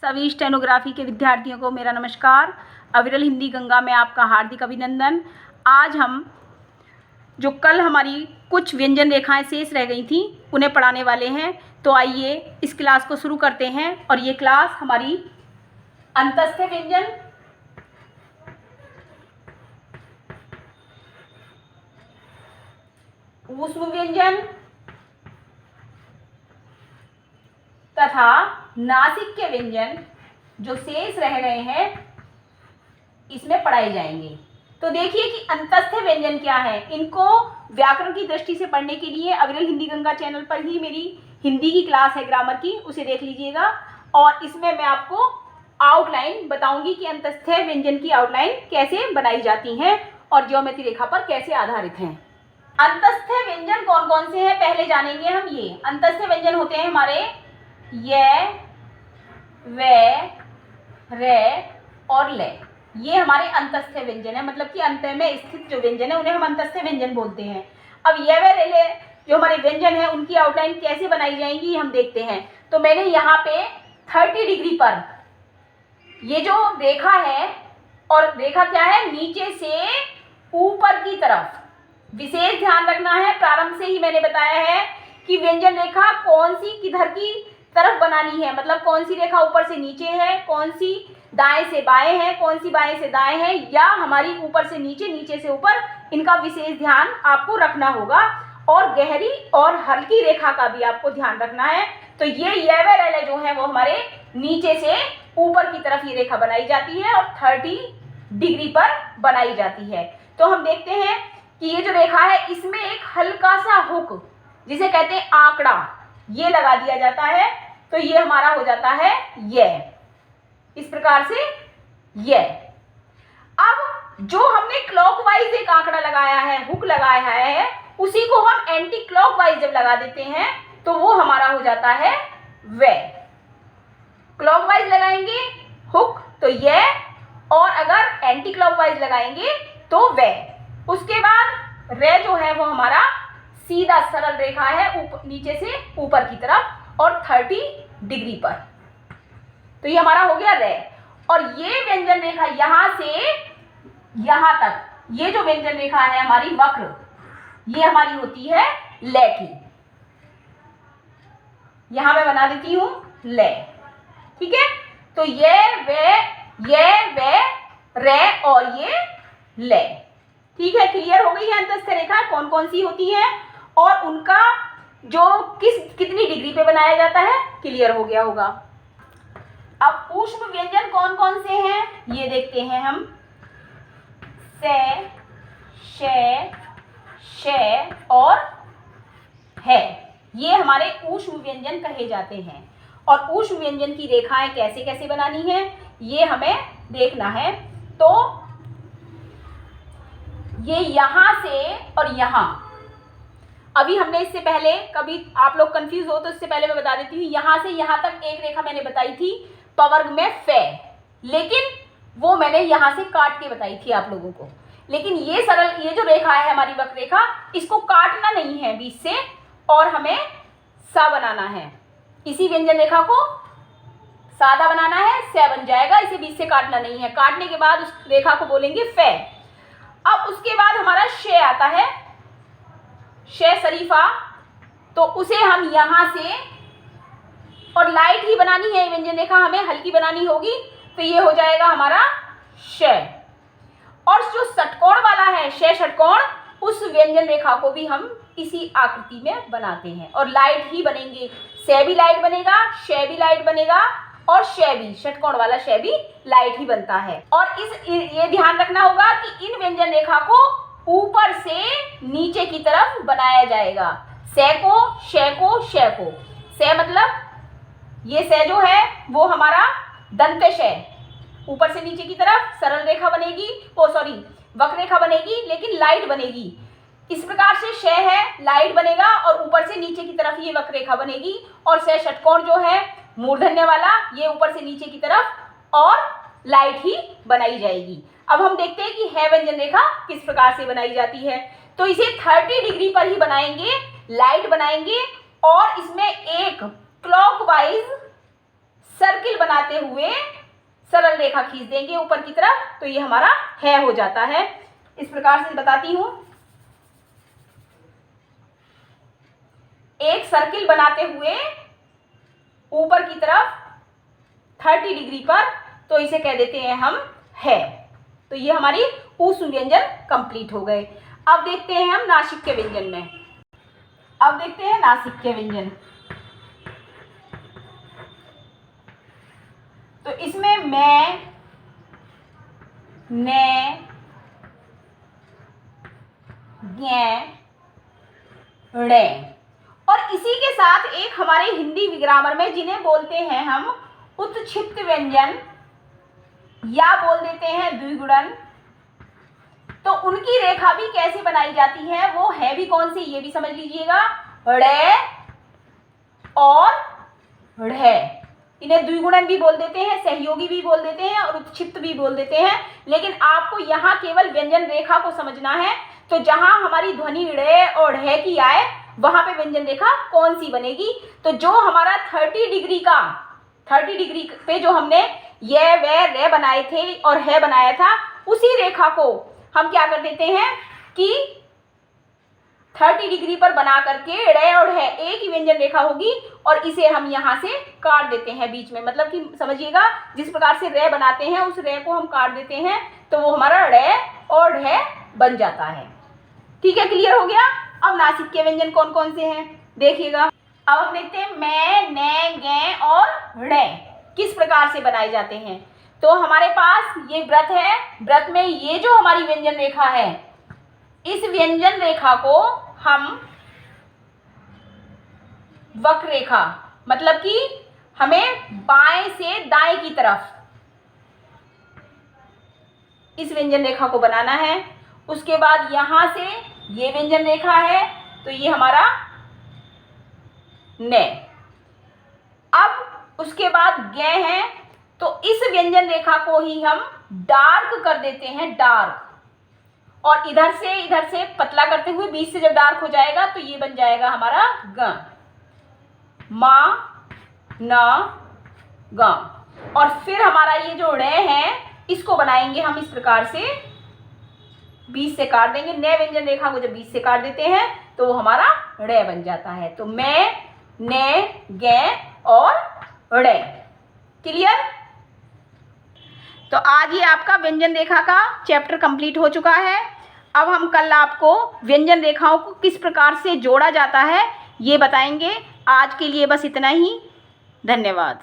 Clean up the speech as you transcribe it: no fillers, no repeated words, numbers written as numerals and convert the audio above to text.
सभी स्टेनोग्राफी के विद्यार्थियों को मेरा नमस्कार। अविरल हिंदी गंगा में आपका हार्दिक अभिनंदन। आज हम जो कल हमारी कुछ व्यंजन रेखाएं शेष रह गई थी उन्हें पढ़ाने वाले हैं। तो आइए इस क्लास को शुरू करते हैं। और ये क्लास हमारी अंतस्थ व्यंजन, ऊष्म व्यंजन तथा नासिक के व्यंजन जो शेष रह गए हैं इसमें पढ़ाए जाएंगे। तो देखिए कि अंतस्थ व्यंजन क्या है। इनको व्याकरण की दृष्टि से पढ़ने के लिए अविरल हिंदी गंगा चैनल पर ही मेरी हिंदी की क्लास है ग्रामर की, उसे देख लीजिएगा। और इसमें मैं आपको आउटलाइन बताऊंगी कि अंतस्थ व्यंजन की आउटलाइन कैसे बनाई जाती हैं और ज्योमेट्री रेखा पर कैसे आधारित हैं। अंतस्थ व्यंजन कौन कौन से हैं पहले जानेंगे हम। ये अंतस्थ व्यंजन होते हैं हमारे य, व, रे और ले। ये हमारे अंतस्थ व्यंजन है, मतलब कि अंत में स्थित जो व्यंजन है उन्हें हम अंतस्थ व्यंजन बोलते हैं। अब य, व, रे, ले जो हमारे व्यंजन है उनकी आउटलाइन कैसे बनाई जाएंगी हम देखते हैं। तो मैंने यहाँ पे 30 डिग्री पर ये जो रेखा है, और रेखा क्या है, नीचे से ऊपर की तरफ। विशेष ध्यान रखना है, प्रारंभ से ही मैंने बताया है कि व्यंजन रेखा कौन सी किधर की तरफ बनानी है, मतलब कौन सी रेखा ऊपर से नीचे है, कौन सी दाएं से बाएं है, कौन सी बाएं से दाएं है, या हमारी ऊपर से नीचे, नीचे से ऊपर। इनका विशेष ध्यान आपको रखना होगा। और गहरी और हल्की रेखा का भी आपको ध्यान रखना है। तो ये व रेले जो है वो हमारे नीचे से ऊपर की तरफ ये रेखा बनाई जाती है और 30 डिग्री पर बनाई जाती है। तो हम देखते हैं कि ये जो रेखा है इसमें एक हल्का सा हुक, जिसे कहते हैं आंकड़ा, ये लगा दिया जाता है। तो ये हमारा हो जाता है ये, इस प्रकार से ये। अब जो हमने क्लॉकवाइज एक आंकड़ा लगाया है, हुक लगाया है, उसी को हम एंटी क्लॉकवाइज जब लगा देते हैं तो वो हमारा हो जाता है वे। क्लॉकवाइज लगाएंगे हुक तो ये, और अगर एंटी क्लॉकवाइज लगाएंगे तो वे। उसके बाद रे जो है वो हमारा सीधा सरल रेखा है, नीचे से ऊपर की तरफ और 30 डिग्री पर। तो ये हमारा हो गया रे। और ये व्यंजन रेखा यहां से यहां तक, ये जो व्यंजन रेखा है हमारी वक्र, ये हमारी होती है ले की। यहां मैं बना देती हूं ले, ठीक है। तो ये वे रे और ये ले, ठीक है। क्लियर हो गई है अंतस्थ रेखा कौन कौन सी होती है और उनका जो कितनी डिग्री पे बनाया जाता है, क्लियर हो गया होगा। अब ऊष्म व्यंजन कौन कौन से हैं ये देखते हैं हम। से, शे और है, ये हमारे ऊष्म व्यंजन कहे जाते हैं। और ऊष्म व्यंजन की रेखाएं कैसे कैसे बनानी है ये हमें देखना है। तो ये यहां से और यहां, अभी हमने इससे पहले, कभी आप लोग कंफ्यूज हो तो इससे पहले मैं बता देती हूँ, यहां से यहां तक एक रेखा मैंने बताई थी पवर्ग में फे, लेकिन वो मैंने यहां से काट के बताई थी आप लोगों को। लेकिन ये सरल, ये जो रेखा है हमारी वक्र रेखा, इसको काटना नहीं है बीच से और हमें सा बनाना है। इसी व्यंजन रेखा को सादा बनाना है, से बन जाएगा, इसे बीच से काटना नहीं है। काटने के बाद उस रेखा को बोलेंगे फे। अब उसके बाद हमारा शे आता है, शे शरीफा, तो उसे हम यहां से, और लाइट ही बनानी है व्यंजन रेखा, हमें हल्की बनानी होगी, तो ये हो जाएगा हमारा शे। और जो षटकोण वाला है शे षटकोण, उस व्यंजन रेखा को भी हम इसी आकृति में बनाते हैं और लाइट ही बनेंगे। से भी लाइट बनेगा, शे भी लाइट बनेगा और शे भी, षटकोण वाला शे भी लाइट ही बनता है। और ये ध्यान रखना होगा कि इन व्यंजन रेखा को ऊपर से नीचे की तरफ बनाया जाएगा। से को, शे को, शे को। से मतलब ये से जो है वो हमारा दंत शे, ऊपर से नीचे की तरफ सरल रेखा बनेगी, वक्र रेखा बनेगी लेकिन लाइट बनेगी। इस प्रकार से शे है, लाइट बनेगा और ऊपर से नीचे की तरफ ये वक्र रेखा बनेगी। और से षटकोण जो है मूर्धन्य वाला, ये ऊपर से नीचे की तरफ और लाइट ही बनाई जाएगी। अब हम देखते हैं कि है व्यंजन रेखा किस प्रकार से बनाई जाती है। तो इसे 30 डिग्री पर ही बनाएंगे, लाइट बनाएंगे और इसमें एक क्लॉकवाइज सर्किल बनाते हुए सरल रेखा खींच देंगे ऊपर की तरफ, तो ये हमारा है हो जाता है। इस प्रकार से बताती हूं। एक सर्किल बनाते हुए ऊपर की तरफ 30 डिग्री पर, तो इसे कह देते हैं हम है। तो ये हमारी ऊष्म व्यंजन कंप्लीट हो गए। अब देखते हैं हम नासिक के व्यंजन में। अब देखते हैं नासिक के व्यंजन। तो इसमें मैं, ने, ज्ञ, णे और इसी के साथ एक हमारे हिंदी ग्रामर में जिन्हें बोलते हैं हम उत्क्षिप्त व्यंजन या बोल देते हैं द्विगुणन, तो उनकी रेखा भी कैसे बनाई जाती है, वो है भी कौन सी ये भी समझ लीजिएगा। ड़े और ढ़, इन्हें द्विगुणन भी बोल देते हैं, सहयोगी भी बोल देते हैं और उत्क्षिप्त भी बोल देते हैं। लेकिन आपको यहाँ केवल व्यंजन रेखा को समझना है। तो जहां हमारी ध्वनि ड़े और ढ की आए वहां पे व्यंजन रेखा कौन सी बनेगी। तो जो हमारा 30 डिग्री पे जो हमने ये वे रे बनाए थे और है बनाया था, उसी रेखा को हम क्या कर देते हैं कि 30 डिग्री पर बना करके रे और है एक ही व्यंजन रेखा होगी और इसे हम यहाँ से काट देते हैं बीच में। मतलब कि समझिएगा, जिस प्रकार से रे बनाते हैं उस रे को हम काट देते हैं, तो वो हमारा रे और ढ बन जाता है। ठीक है, क्लियर हो गया। अब नासिक के व्यंजन कौन कौन से हैं देखिएगा। अब हम देखते हैं मैं, ने, गे और णे किस प्रकार से बनाए जाते हैं। तो हमारे पास ये व्रत है, व्रत में ये जो हमारी व्यंजन रेखा है, इस व्यंजन रेखा को हम वक्र रेखा, मतलब कि हमें बाएं से दाएं की तरफ इस व्यंजन रेखा को बनाना है। उसके बाद यहां से ये व्यंजन रेखा है, तो ये हमारा ने। अब उसके बाद गे है, तो इस व्यंजन रेखा को ही हम डार्क कर देते हैं, डार्क, और इधर से पतला करते हुए बीच से जब डार्क हो जाएगा तो ये बन जाएगा हमारा ग, मा, न, ग। और फिर हमारा ये जो रे है इसको बनाएंगे हम इस प्रकार से, बीच से काट देंगे। ने व्यंजन रेखा को जब बीच से काट देते हैं तो वो हमारा रे बन जाता है। तो मैं, ने, गे और रे। क्लियर। तो आज ये आपका व्यंजन रेखा का चैप्टर कंप्लीट हो चुका है। अब हम कल आपको व्यंजन रेखाओं को किस प्रकार से जोड़ा जाता है ये बताएंगे। आज के लिए बस इतना ही। धन्यवाद।